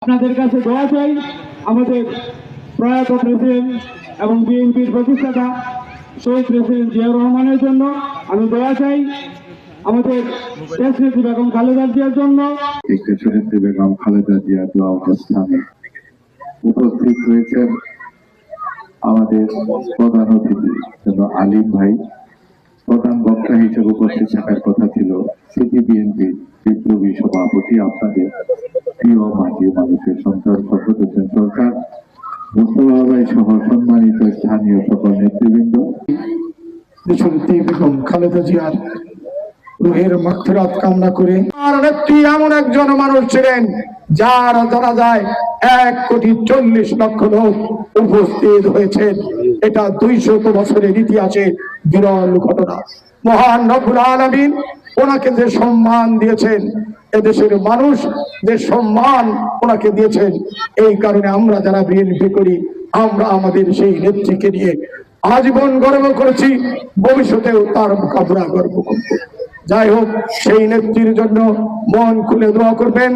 আপনাদের কাছে দোয়া চাই আমাদের প্রয়াত প্রেসিডেন্ট এবং বিএনপির প্রতিষ্ঠাতা শহীদ প্রেসিডেন্ট জিয়াউর রহমানের জন্য আমি দোয়া চাই। আমাদের দেশনেত্রী বেগম খালেদা জিয়ার জন্য দেশনেত্রী বেগম খালেদা জিয়া দোয়া অনুষ্ঠানে উপস্থিত হয়েছেন আমাদের প্রধান অতিথি আলিম ভাই। প্রধান বক্তা হিসেবে উপস্থিত থাকার কথা ছিল সিটি বিএনপির বিপ্লবী সভাপতি, আপনাদের প্রিয় মাটি মানুষের সন্তান ফখরুদ্দিন সরকার, মোস্তফা ভাই সহ সম্মানিত স্থানীয় সকল নেতৃবৃন্দ। দেশনেত্রী বেগম খালেদা জিয়ার রুহের মাগফিরাত কামনা করে, আর নেত্রী এমন একজন মানুষ ছিলেন যার জানা যায় 1,40,00,000 লোক উপস্থিত হয়েছেন। এটা 200 বছরের ইতিহাসে বিরল ঘটনা। মহান রব্বুল আলামিন ওনাকে যে সম্মান দিয়েছেন, এদেশের মানুষ যে সম্মান ওনাকে দিয়েছেন, এই কারণে আমরা যারা বিএনপি করি, আমরা আমাদের সেই নেত্রীকে নিয়ে আজীবন গর্ব করেছি, ভবিষ্যতেও তার মোকাবিলা গর্ব করব। যাই হোক, সেই নেত্রীর জন্য মন খুলে দোয়া করবেন।